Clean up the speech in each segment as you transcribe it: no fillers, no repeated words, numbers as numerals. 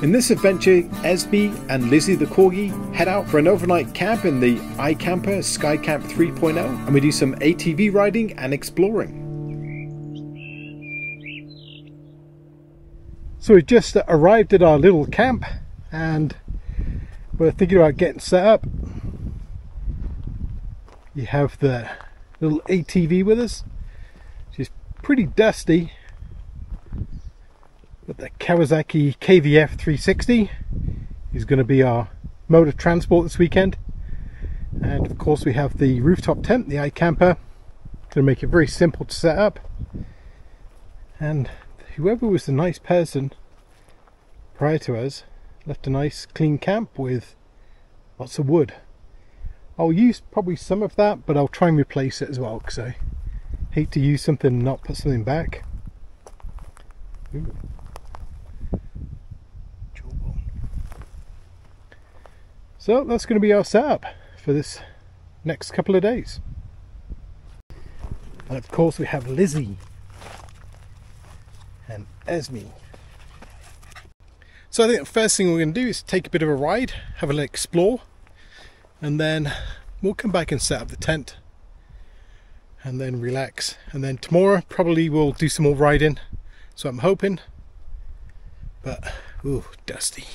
In this adventure, Esme and Lizzie the Corgi head out for an overnight camp in the iKamper Skycamp 3.0, and we do some ATV riding and exploring. So we've just arrived at our little camp and we're thinking about getting set up. You have the little ATV with us, which is pretty dusty. But the Kawasaki KVF 360 is going to be our mode of transport this weekend. And of course we have the rooftop tent, the iKamper. Going to make it very simple to set up. And whoever was the nice person prior to us left a nice clean camp with lots of wood. I'll use probably some of that, but I'll try and replace it as well, because I hate to use something and not put something back. Ooh. So that's going to be our setup for this next couple of days. And of course we have Lizzie and Esme. So I think the first thing we're going to do is take a bit of a ride, have a little explore, and then we'll come back and set up the tent and then relax. And then tomorrow probably we'll do some more riding, so I'm hoping. But ooh, dusty.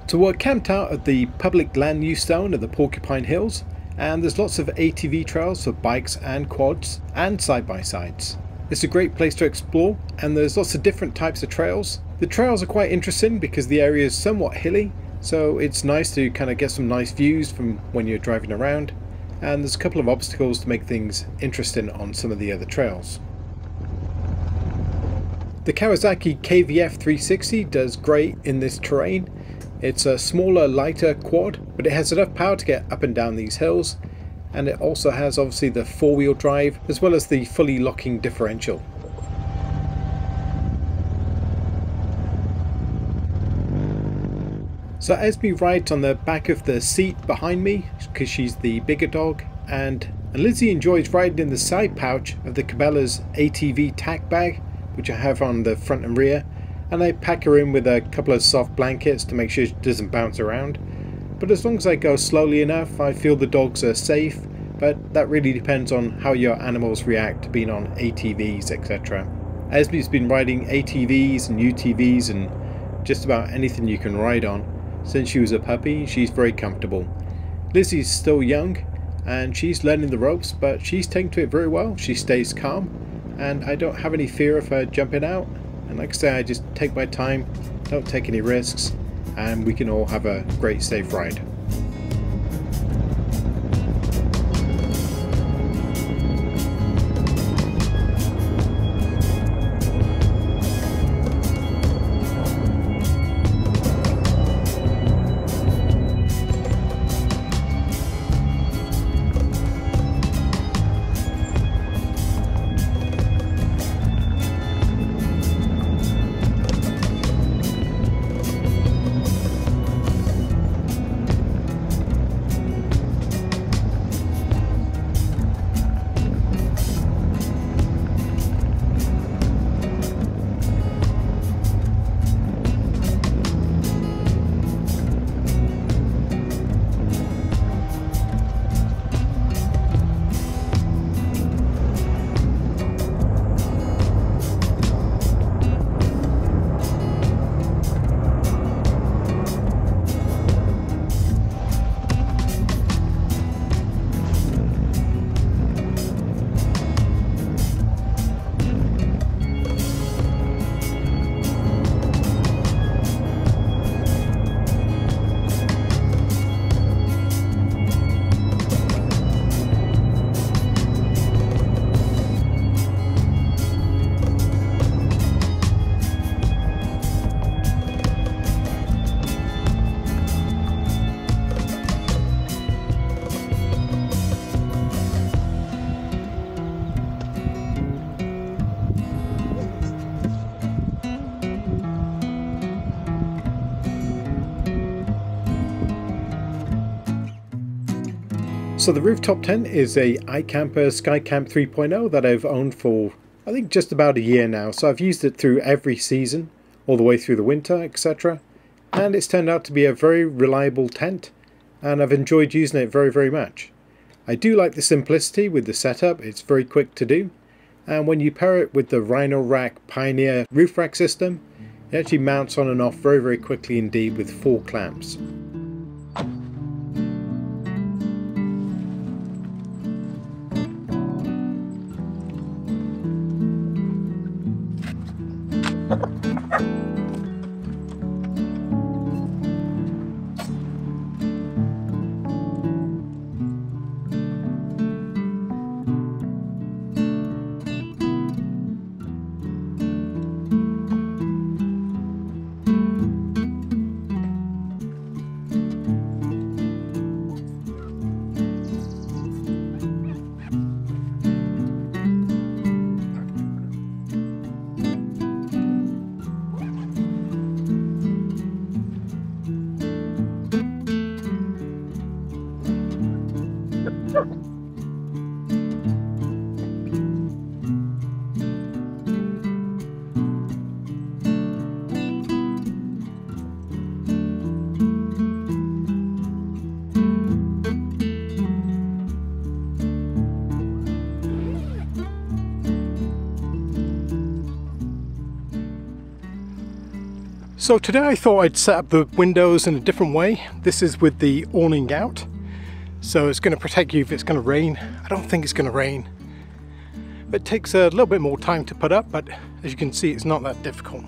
So we're camped out at the public land use zone at the Porcupine Hills, and there's lots of ATV trails for bikes and quads and side-by-sides. It's a great place to explore, and there's lots of different types of trails. The trails are quite interesting because the area is somewhat hilly, so it's nice to kind of get some nice views from when you're driving around, and there's a couple of obstacles to make things interesting on some of the other trails. The Kawasaki KVF 360 does great in this terrain. It's a smaller, lighter quad, but it has enough power to get up and down these hills, and it also has obviously the four-wheel drive as well as the fully locking differential. So Esme rides on the back of the seat behind me because she's the bigger dog, and Lizzie enjoys riding in the side pouch of the Cabela's ATV tack bag, which I have on the front and rear. And I pack her in with a couple of soft blankets to make sure she doesn't bounce around. But as long as I go slowly enough, I feel the dogs are safe, but that really depends on how your animals react to being on ATVs, etc. Esme's been riding ATVs and UTVs and just about anything you can ride on since she was a puppy. She's very comfortable. Lizzie's still young and she's learning the ropes, but she's taken to it very well. She stays calm and I don't have any fear of her jumping out. And like I say, I just take my time, don't take any risks, and we can all have a great safe ride. So the rooftop tent is a iKamper Skycamp 3.0 that I've owned for I think just about a year now. So I've used it through every season, all the way through the winter, etc. And it's turned out to be a very reliable tent, and I've enjoyed using it very, very much. I do like the simplicity with the setup. It's very quick to do, and when you pair it with the Rhino Rack Pioneer roof rack system, it actually mounts on and off very, very quickly indeed with 4 clamps. So today I thought I'd set up the windows in a different way. This is with the awning out, so it's going to protect you if it's going to rain. I don't think it's going to rain. It takes a little bit more time to put up, but as you can see, it's not that difficult.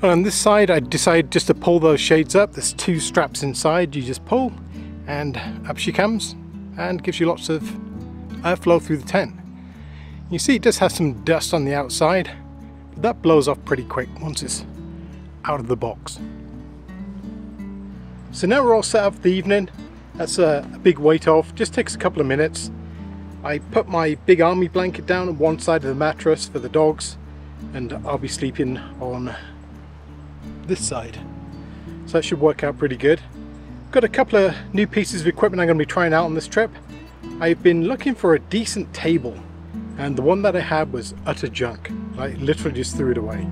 And on this side, I decided just to pull those shades up. There's 2 straps inside. You just pull and up she comes, and gives you lots of airflow through the tent. You see it does have some dust on the outside. That blows off pretty quick once it's out of the box. So now we're all set up for the evening. That's a big weight off, just takes a couple of minutes. I put my big army blanket down on one side of the mattress for the dogs, and I'll be sleeping on this side. So that should work out pretty good. Got a couple of new pieces of equipment I'm going to be trying out on this trip. I've been looking for a decent table, and the one that I had was utter junk. I literally just threw it away.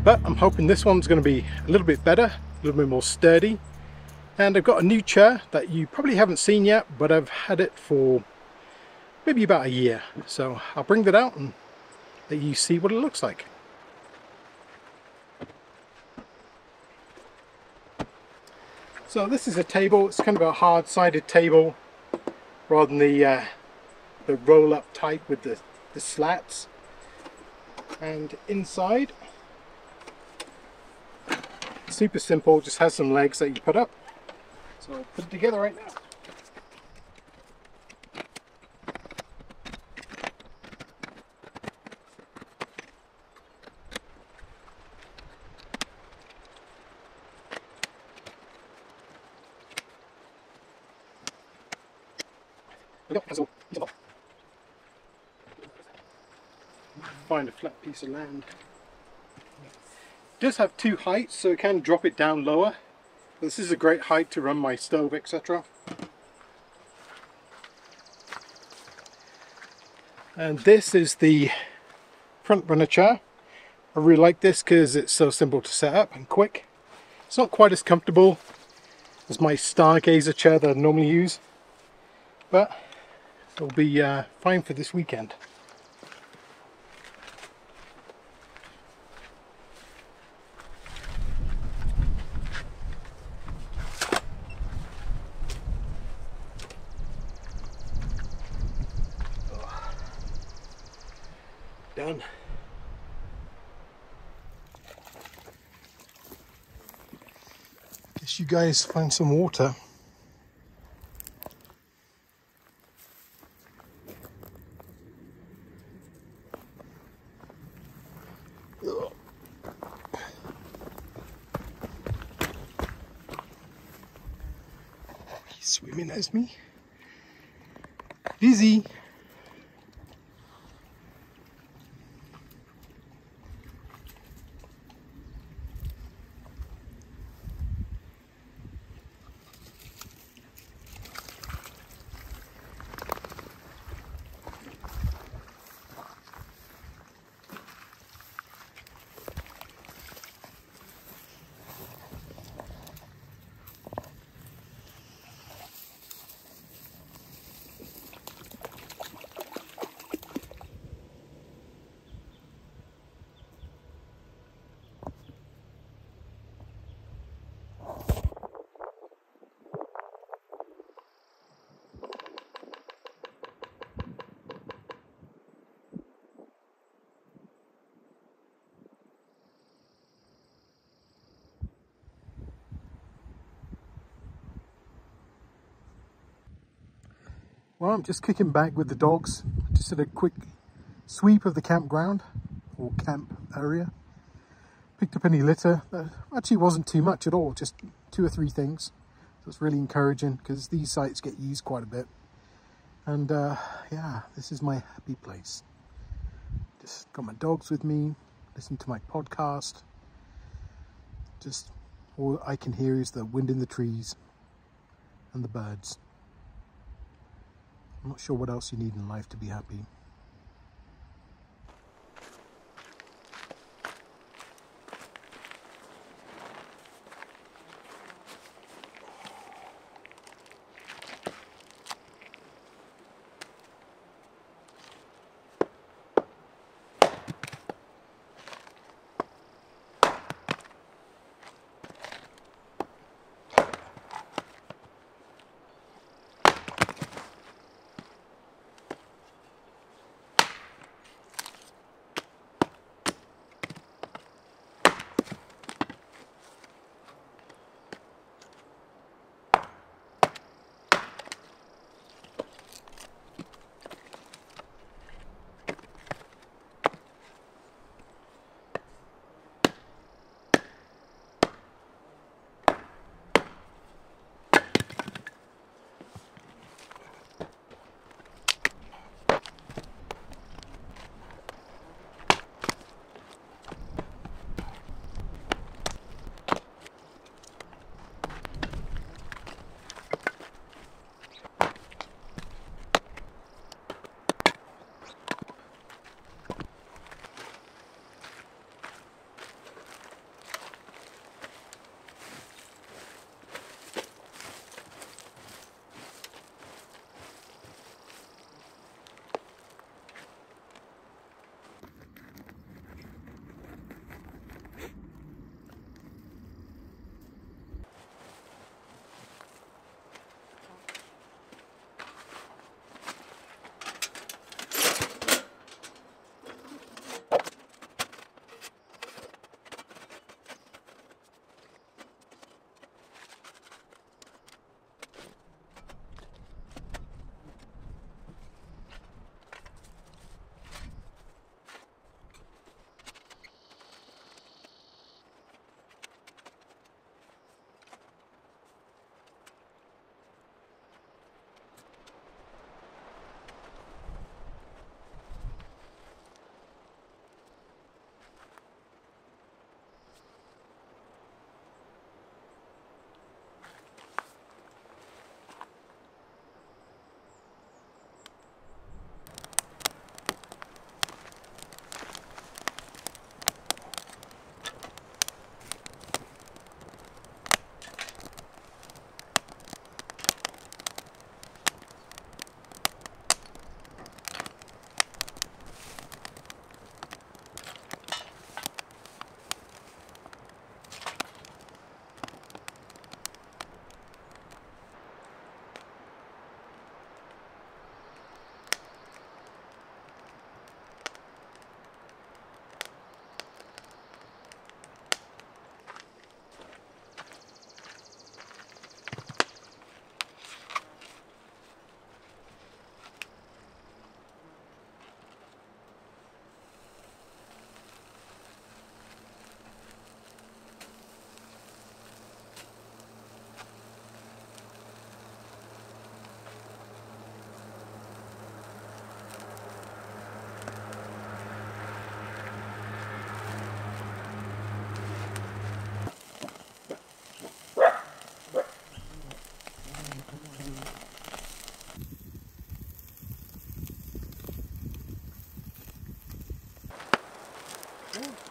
But I'm hoping this one's going to be a little bit better, a little bit more sturdy. And I've got a new chair that you probably haven't seen yet, but I've had it for maybe about a year. So I'll bring that out and let you see what it looks like. So this is a table. It's kind of a hard-sided table rather than the roll-up type with the slats. And inside, super simple, just has some legs that you put up. So I'll put it together right now. Find a flat piece of land. It does have 2 heights, so it can drop it down lower. This is a great height to run my stove, etc. And this is the front runner chair. I really like this because it's so simple to set up and quick. It's not quite as comfortable as my stargazer chair that I normally use, but it'll be fine for this weekend. Done. Guess you guys find some water. Ugh. He's swimming as me. Busy. Well, I'm just kicking back with the dogs. Just did a quick sweep of the campground or camp area. Picked up any litter. Actually wasn't too much at all, just 2 or 3 things. So it's really encouraging because these sites get used quite a bit. And yeah, this is my happy place. Just got my dogs with me, listen to my podcast. Just all I can hear is the wind in the trees and the birds. I'm not sure what else you need in life to be happy.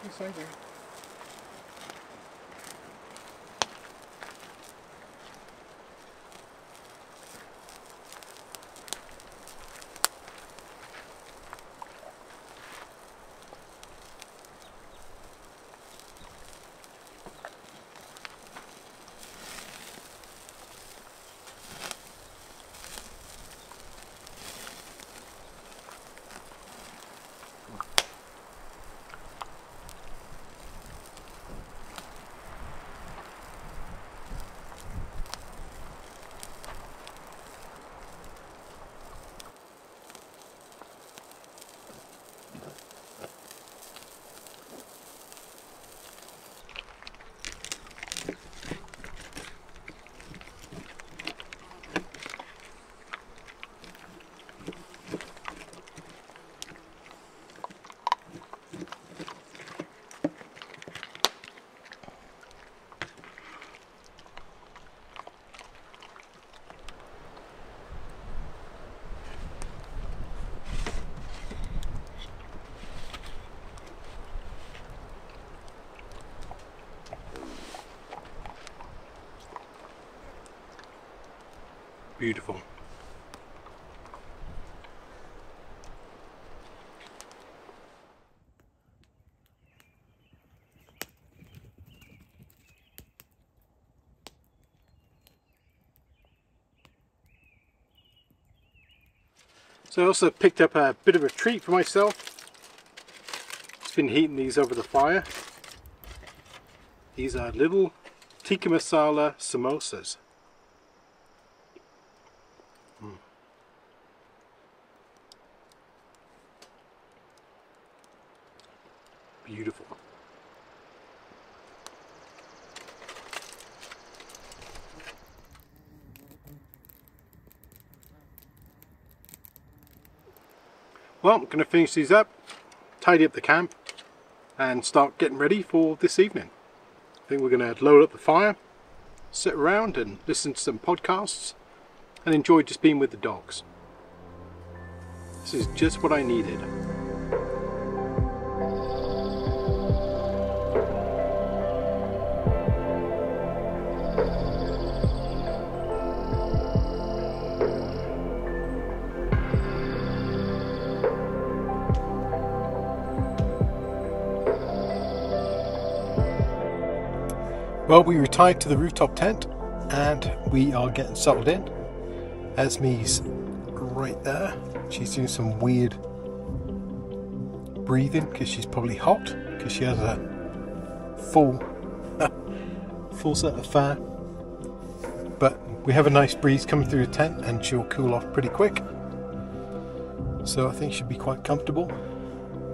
Exciting. Beautiful. So I also picked up a bit of a treat for myself. Just been heating these over the fire. These are little tikka masala samosas. Beautiful. Well, I'm going to finish these up, tidy up the camp and start getting ready for this evening. I think we're going to load up the fire, sit around and listen to some podcasts and enjoy just being with the dogs. This is just what I needed. Well, we retired to the rooftop tent and we are getting settled in. Esme's right there. She's doing some weird breathing because she's probably hot because she has a full set of fan. But we have a nice breeze coming through the tent and she'll cool off pretty quick. So I think she'll be quite comfortable.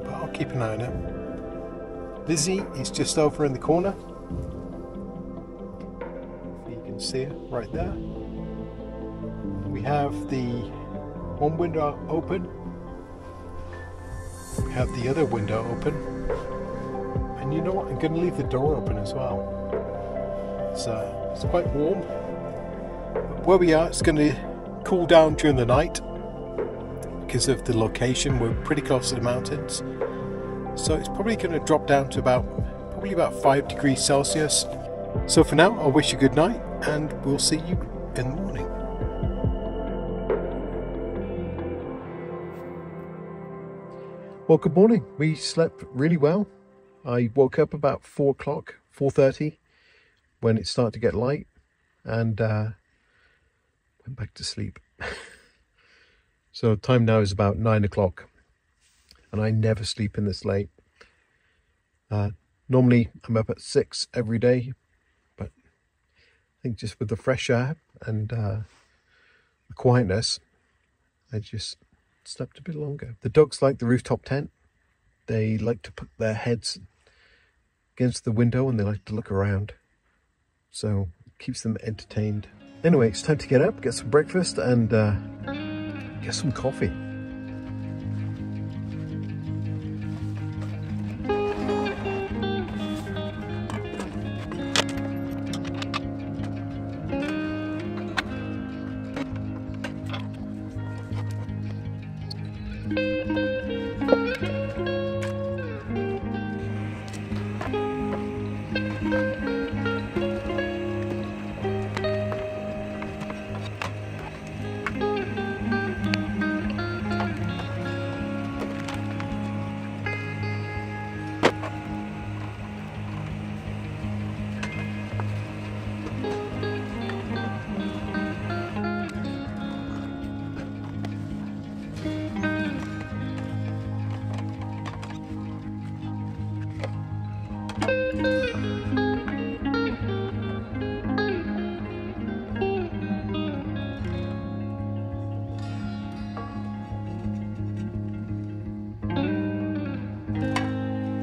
But I'll keep an eye on her. Lizzie is just over in the corner. See it right there. We have the one window open, we have the other window open, and you know what, I'm going to leave the door open as well. It's quite warm. Where we are, it's going to cool down during the night because of the location. We're pretty close to the mountains, so it's probably going to drop down to about 5 degrees Celsius. So for now, I'll wish you good night and we'll see you in the morning. Well, good morning. We slept really well. I woke up about 4 o'clock, 4:30 when it started to get light and went back to sleep. So time now is about 9 o'clock and I never sleep in this late. Normally I'm up at 6 every day. I think just with the fresh air and the quietness, I just slept a bit longer. The dogs like the rooftop tent. They like to put their heads against the window and they like to look around. So it keeps them entertained. Anyway, it's time to get up, get some breakfast and get some coffee.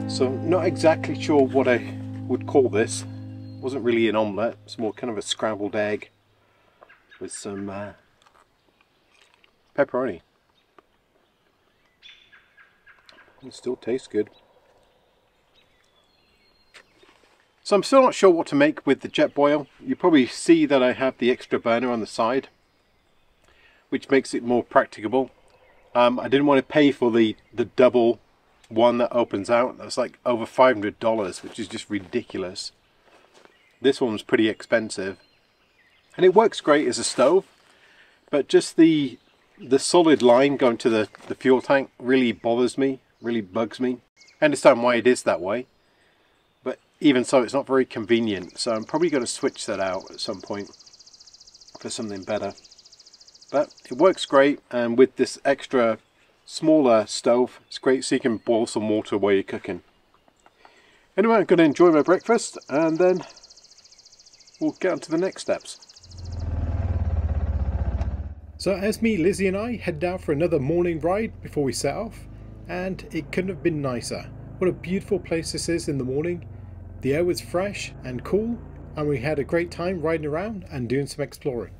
So not exactly sure what I would call this. It wasn't really an omelette, it's more kind of a scrambled egg with some pepperoni. It still tastes good. So I'm still not sure what to make with the jet boil. You probably see that I have the extra burner on the side, which makes it more practicable. I didn't want to pay for the double one that opens out. That's like over $500, which is just ridiculous. This one's pretty expensive and it works great as a stove, but just the solid line going to the fuel tank really bothers me, really bugs me. I understand why it is that way, but even so, it's not very convenient, so I'm probably going to switch that out at some point for something better. But it works great, and with this extra smaller stove, it's great so you can boil some water while you're cooking. Anyway, I'm going to enjoy my breakfast and then we'll get on to the next steps. So as me, Lizzie and I head down for another morning ride before we set off, and it couldn't have been nicer. What a beautiful place this is in the morning. The air was fresh and cool, and we had a great time riding around and doing some exploring.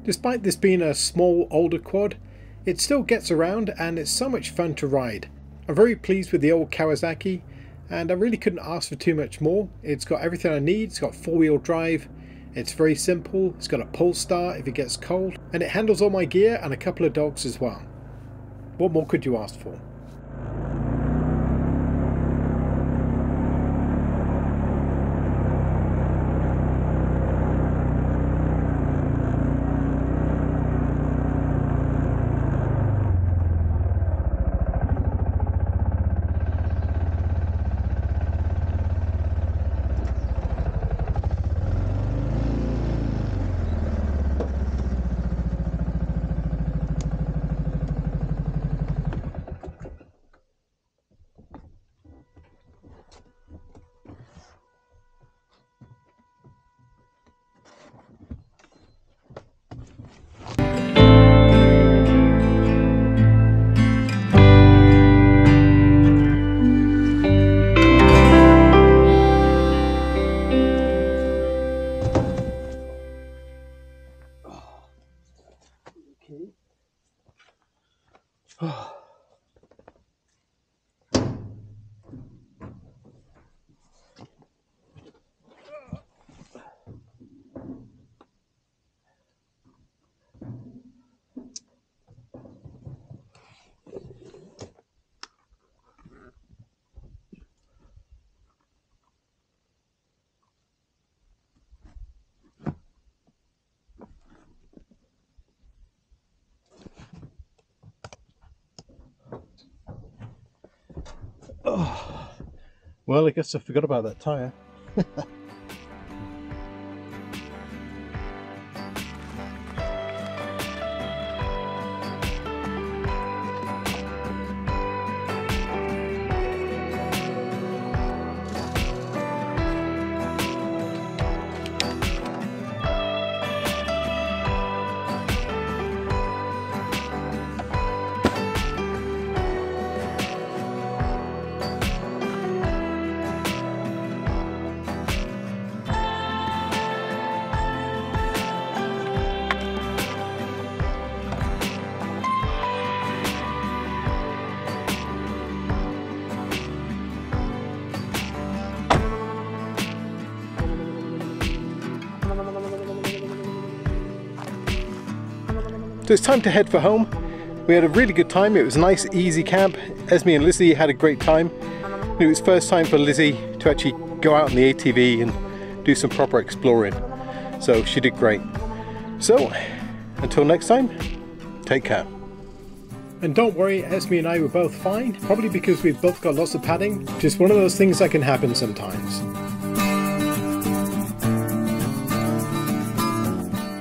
Despite this being a small older quad, it still gets around and it's so much fun to ride. I'm very pleased with the old Kawasaki, and I really couldn't ask for too much more. It's got everything I need. It's got 4-wheel drive, it's very simple, it's got a pull start if it gets cold, and it handles all my gear and a couple of dogs as well. What more could you ask for? Oh, well, I guess I forgot about that tyre. So it's time to head for home. We had a really good time. It was a nice, easy camp. Esme and Lizzie had a great time. It was first time for Lizzie to actually go out on the ATV and do some proper exploring. So she did great. So until next time, take care. And don't worry, Esme and I were both fine, probably because we've both got lots of padding. Just one of those things that can happen sometimes.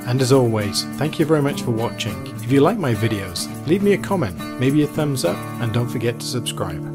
And as always, thank you very much for watching. If you like my videos, leave me a comment, maybe a thumbs up, and don't forget to subscribe.